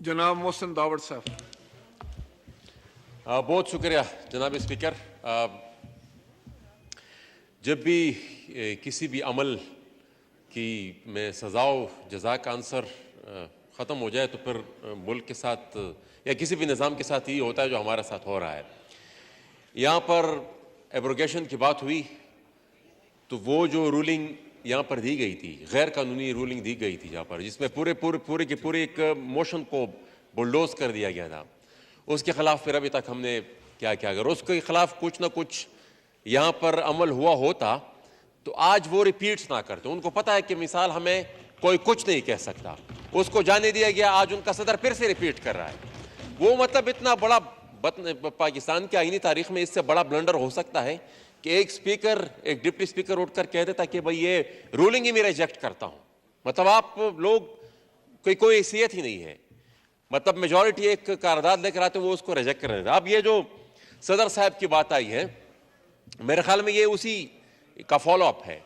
जनाब मोहसिन दावड़ साहब। बहुत शुक्रिया जनाब स्पीकर। जब भी किसी भी अमल की में सज़ा जज़ा का आंसर ख़त्म हो जाए तो फिर मुल्क के साथ या किसी भी निज़ाम के साथ ही होता है जो हमारे साथ हो रहा है। यहाँ पर एब्रोगेशन की बात हुई तो वो जो रूलिंग यहाँ पर दी गई थी, गैर कानूनी रूलिंग दी गई थी, जहाँ पर जिसमें पूरे के पूरे एक मोशन को बुलडोज कर दिया गया था, उसके खिलाफ फिर अभी तक हमने क्या किया। अगर उसके खिलाफ कुछ ना कुछ यहाँ पर अमल हुआ होता तो आज वो रिपीट्स ना करते। उनको पता है कि मिसाल हमें कोई कुछ नहीं कह सकता, उसको जाने दिया गया, आज उनका सदर फिर से रिपीट कर रहा है। वो मतलब इतना बड़ा पाकिस्तान की आईनी तारीख में इससे बड़ा ब्लंडर हो सकता है कि एक स्पीकर, एक डिप्टी स्पीकर उठकर कह देता कि भाई ये रूलिंग ही मैं रिजेक्ट करता हूं। मतलब आप लोग कोई हैसियत ही नहीं है। मतलब मेजॉरिटी एक करारदाद लेकर आते वो उसको रिजेक्ट कर देता। अब ये जो सदर साहब की बात आई है, मेरे ख्याल में ये उसी का फॉलोअप है।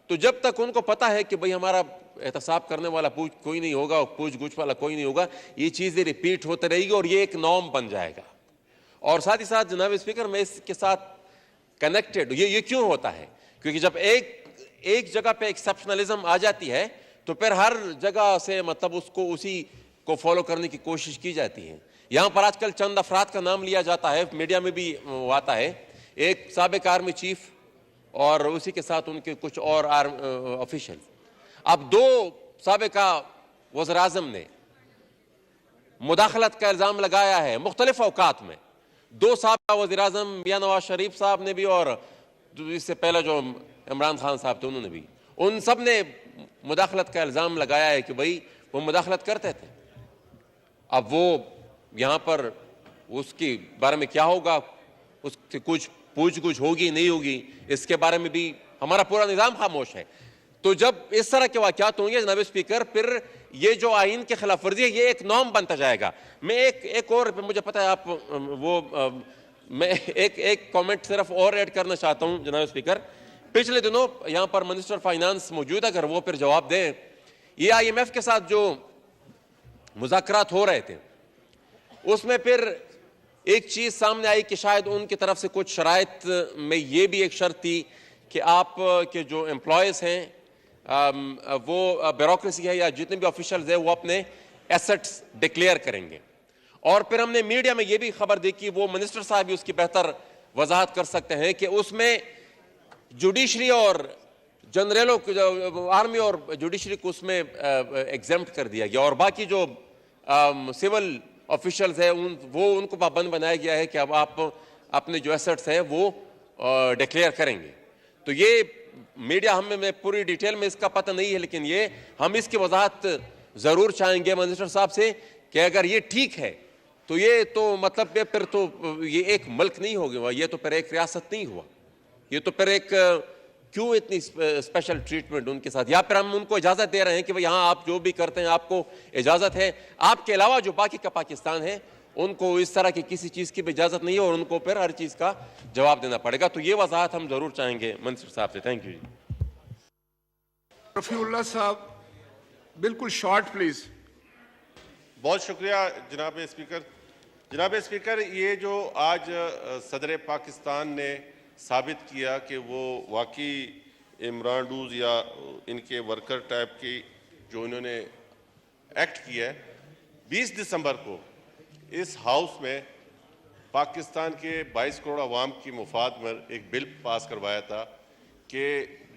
तो जब तक उनको पता है कि भाई हमारा एहतसाब करने वाला कोई नहीं होगा, पूछ गुछ वाला कोई नहीं होगा, ये चीज़ें रिपीट होते रहेगी और ये एक नॉर्म बन जाएगा। और साथ ही साथ जनाब स्पीकर, मैं इसके साथ कनेक्टेड ये क्यों होता है? क्योंकि जब एक जगह पे एक्सेप्शनलिज्म आ जाती है तो फिर हर जगह से मतलब उसको उसी को फॉलो करने की कोशिश की जाती है। यहां पर आजकल चंद अफराद का नाम लिया जाता है, मीडिया में भी आता है, एक साबिक आर्मी चीफ और उसी के साथ उनके कुछ और ऑफिशियल। अब दो साबिका वज़ीर आज़म ने मुदाखलत का इल्ज़ाम लगाया है मुख्तलिफ औकात में। दो साबिका वज़ीर आज़म मियां नवाज शरीफ साहब ने भी और इससे पहले जो इमरान खान साहब थे उन्होंने भी, उन सब ने मुदाखलत का इल्ज़ाम लगाया है कि भाई वो मुदाखलत करते थे। अब वो यहाँ पर उसके बारे में क्या होगा, उससे कुछ पूछ गुछ होगी नहीं होगी, इसके बारे में भी हमारा पूरा निज़ाम खामोश है। तो जब इस तरह के वाक़यात होंगे जनाब स्पीकर, फिर ये जो आइन के खिलाफ वर्जी है ये एक नॉर्म बनता जाएगा। मैं एक और, मुझे पता है आप मैं एक कमेंट सिर्फ और ऐड करना चाहता हूं जनाब स्पीकर। पिछले दिनों यहां पर मिनिस्टर फाइनेंस मौजूद है, अगर वो फिर जवाब दें, ये IMF के साथ जो मुज़ाकरात हो रहे थे उसमें फिर एक चीज सामने आई कि शायद उनकी तरफ से कुछ शराइत में ये भी एक शर्त थी कि आप के जो एम्प्लॉयज हैं वो ब्यूरोक्रेसी है या जितने भी ऑफिशियल्स हैं वो अपने एसेट्स डिक्लेयर करेंगे। और फिर हमने मीडिया में ये भी खबर दी कि वो मिनिस्टर साहब भी उसकी बेहतर वजाहत कर सकते हैं कि उसमें जुडिशरी और जनरलों, आर्मी और जुडिशरी को उसमें एग्जेम्प्ट कर दिया गया और बाकी जो सिविल ऑफिशियल्स हैं उनको पाबंद बनाया गया है कि अब आप अपने जो एसेट्स हैं वो डिक्लेयर करेंगे। तो ये मीडिया हमें पूरी डिटेल में इसका पता नहीं है, लेकिन ये हम इसकी वजाहत जरूर चाहेंगे मिनिस्टर साहब से कि अगर ये ठीक है तो ये तो मतलब फिर तो ये एक मुल्क नहीं हो गया, ये तो फिर एक रियासत नहीं हुआ, ये तो फिर एक क्यों इतनी स्पेशल ट्रीटमेंट उनके साथ? या फिर हम उनको इजाजत दे रहे हैं कि भाई हाँ आप जो भी करते हैं आपको इजाजत है, आपके अलावा जो बाकी का पाकिस्तान है उनको इस तरह की किसी चीज की भी इजाजत नहीं है और उनको फिर हर चीज का जवाब देना पड़ेगा। तो ये वजाहत हम जरूर चाहेंगे मिनिस्टर साहब से। थैंक यू जी। रफीउल्लाह साहब बिल्कुल शॉर्ट प्लीज। बहुत शुक्रिया जनाब स्पीकर। जनाब स्पीकर, ये जो आज सदर पाकिस्तान ने साबित किया कि वो वाकई इमरान डूज या इनके वर्कर टाइप की जो इन्होंने एक्ट किया है, 20 दिसंबर को इस हाउस में पाकिस्तान के 22 करोड़ अवाम की मुफाद में एक बिल पास करवाया था कि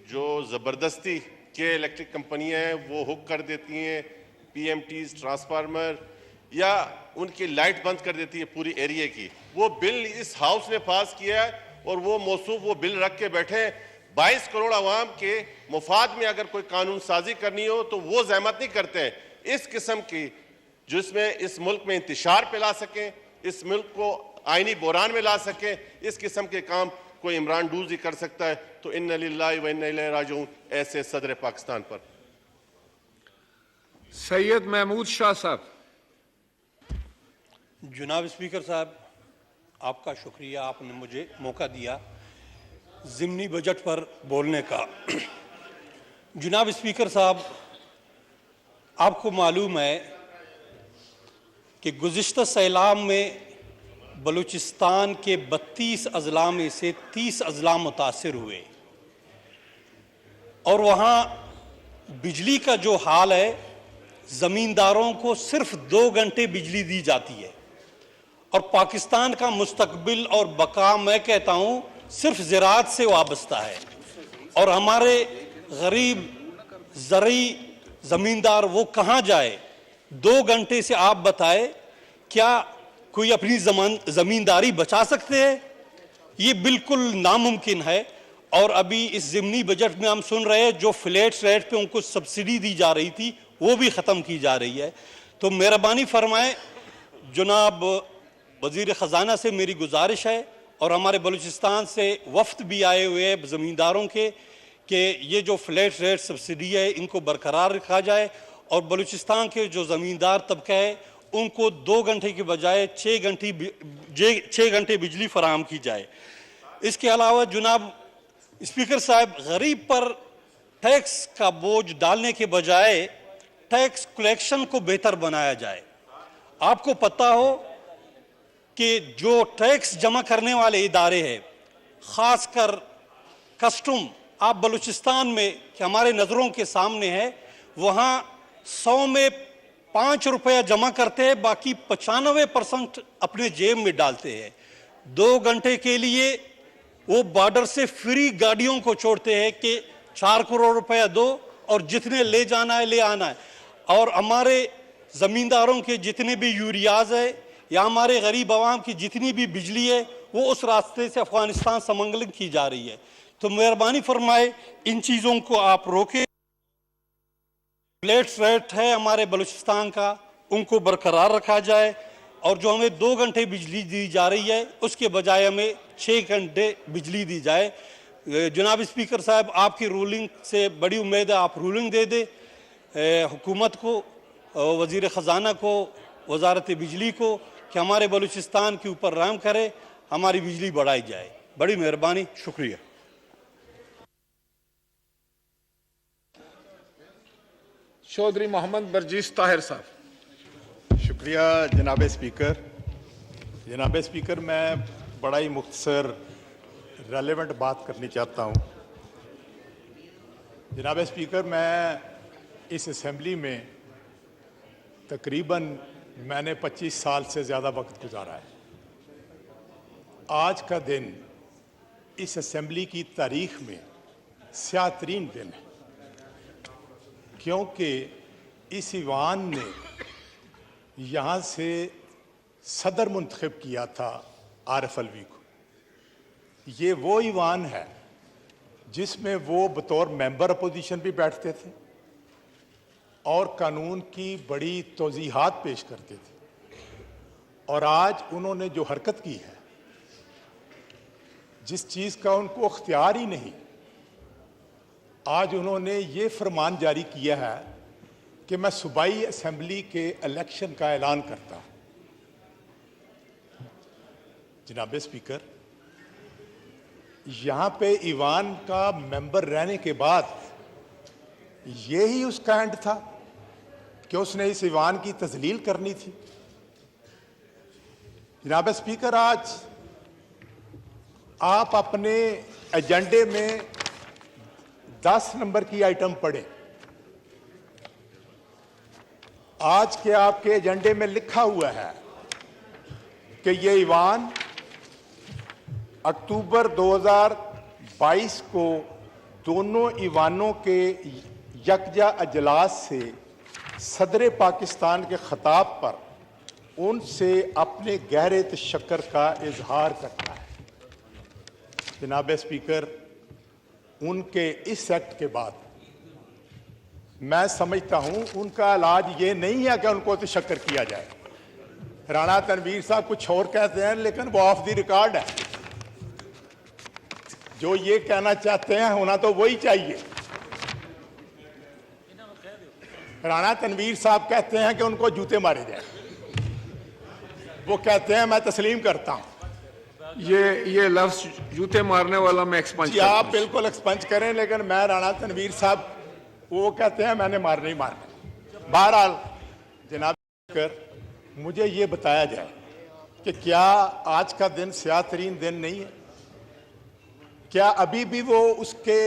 जो ज़बरदस्ती के इलेक्ट्रिक कंपनियां हैं वो हुक कर देती हैं PMTs, ट्रांसफार्मर, या उनकी लाइट बंद कर देती है पूरी एरिया की। वो बिल इस हाउस ने पास किया है और वो मौसूफ वो बिल रख के बैठे। 22 करोड़ अवाम के मुफाद में अगर कोई कानून साजी करनी हो तो वो जहमत नहीं करते हैं इस किस्म की, जिसमें इस मुल्क में इंतशार फैला सकें, इस मुल्क को आईनी बहरान में ला सकें। इस किस्म के काम कोई इमरान डूज ही कर सकता है। तो इन्ना लिल्लाहि व इन्ना इलैहि राजिऊन ऐसे सदर पाकिस्तान पर। सैयद महमूद शाह साहब। जनाब स्पीकर साहब, आपका शुक्रिया, आपने मुझे मौका दिया ज़िमनी बजट पर बोलने का। जनाब स्पीकर साहब, आपको मालूम है कि गुज़िश्ता सैलाब में बलूचिस्तान के 32 अजला में से 30 अजला मुतासिर हुए और वहाँ बिजली का जो हाल है, ज़मींदारों को सिर्फ 2 घंटे बिजली दी जाती है और पाकिस्तान का मुस्तकबिल और बका मैं कहता हूँ सिर्फ ज़राअत से वाबस्ता है। और हमारे गरीब ज़रई ज़मींदार वो कहाँ जाए? 2 घंटे से आप बताए, क्या कोई अपनी ज़मींदारी बचा सकते हैं? ये बिल्कुल नामुमकिन है। और अभी इस ज़िमनी बजट में हम सुन रहे हैं जो फ्लैट रेट पे उनको सब्सिडी दी जा रही थी वो भी ख़त्म की जा रही है। तो मेहरबानी फरमाएं, जनाब वज़ीर ख़जाना से मेरी गुजारिश है और हमारे बलूचिस्तान से वफ्द भी आए हुए हैं ज़मींदारों के कि ये जो फ्लैट रेट सब्सिडी है इनको बरकरार रखा जाए और बलूचिस्तान के जो ज़मींदार तबका है उनको 2 घंटे के बजाय 6 घंटे बिजली फराहम की जाए। इसके अलावा जनाब स्पीकर साहब, गरीब पर टैक्स का बोझ डालने के बजाय टैक्स कलेक्शन को बेहतर बनाया जाए। आपको पता हो कि जो टैक्स जमा करने वाले इदारे हैं, ख़ासकर कस्टम, आप बलूचिस्तान में कि हमारे नज़रों के सामने है, वहाँ 100 में 5 रुपया जमा करते हैं, बाकी 95% अपने जेब में डालते हैं। 2 घंटे के लिए वो बॉर्डर से फ्री गाड़ियों को छोड़ते हैं कि 4 करोड़ रुपया दो और जितने ले जाना है ले आना है। और हमारे ज़मींदारों के जितने भी यूरियाज है या हमारे गरीब आवाम की जितनी भी बिजली है वो उस रास्ते से अफ़गानिस्तान स्मगलिंग की जा रही है। तो मेहरबानी फरमाए इन चीज़ों को आप रोकें। फ्लैट रेट है हमारे बलूचिस्तान का, उनको बरकरार रखा जाए और जो हमें 2 घंटे बिजली दी जा रही है उसके बजाय हमें 6 घंटे बिजली दी जाए। जनाब स्पीकर साहब, आपकी रूलिंग से बड़ी उम्मीद है आप रूलिंग दे दे हुकूमत को, वज़ीर ख़जाना को, वज़ारत बिजली को कि हमारे बलूचिस्तान के ऊपर रहम करे, हमारी बिजली बढ़ाई जाए। बड़ी मेहरबानी, शुक्रिया। चौधरी मोहम्मद बरजीस ताहिर साहब। शुक्रिया जनाब स्पीकर। जनाब स्पीकर, मैं बड़ा ही मुख्तसर रेलेवेंट बात करनी चाहता हूँ। जनाब स्पीकर, मैं इस असेंबली में तकरीबन मैंने 25 साल से ज़्यादा वक्त गुजारा है। आज का दिन इस असेंबली की तारीख में स्याह-तरीन दिन है, क्योंकि इस ईवान ने यहाँ से सदर मुंतखब किया था आरिफ अलवी को। ये वो ईवान है जिसमें वो बतौर मेंबर अपोजिशन भी बैठते थे और कानून की बड़ी तौज़ीहात पेश करते थे। और आज उन्होंने जो हरकत की है, जिस चीज़ का उनको अख्तियार ही नहीं, आज उन्होंने ये फरमान जारी किया है कि मैं सूबाई असेंबली के इलेक्शन का ऐलान करता हूं। जनाब स्पीकर, यहाँ पे ईवान का मेंबर रहने के बाद यही उसका एंड था कि उसने इस ईवान की तजलील करनी थी। जनाब स्पीकर, आज आप अपने एजेंडे में 10 नंबर की आइटम पढ़े। आज के आपके एजेंडे में लिखा हुआ है कि ये ईवान अक्टूबर 2022 को दोनों ईवानों के यकजा अजलास से सदर पाकिस्तान के खिताब पर उनसे अपने गहरे तशक्कुर का इजहार करता है। जनाब स्पीकर, उनके इस एक्ट के बाद मैं समझता हूं उनका इलाज ये नहीं है कि उनको तशक्कुर किया जाए। राणा तनवीर साहब कुछ और कहते हैं, लेकिन वो ऑफ द रिकॉर्ड है। जो ये कहना चाहते हैं होना तो वही चाहिए। राणा तनवीर साहब कहते हैं कि उनको जूते मारे जाए। वो कहते हैं मैं तस्लीम करता हूं। ये लफ्ज जूते मारने वाला मैं एक्सपंज जी, आप बिल्कुल एक्सपंज करें, लेकिन मैं राणा तनवीर साहब वो कहते हैं मैंने मारने ही मारना। बहरहाल जनाब स्पीकर, मुझे ये बताया जाए कि क्या आज का दिन स्याह तरीन दिन नहीं है? क्या अभी भी वो उसके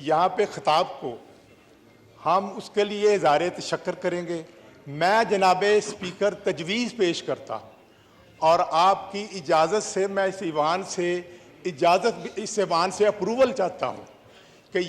यहाँ पे खिताब को हम उसके लिए इज़हार तशक्कुर करेंगे? मैं जनाबे स्पीकर तजवीज़ पेश करता हूँ और आपकी इजाज़त से मैं इस ईवान से अप्रूवल चाहता हूँ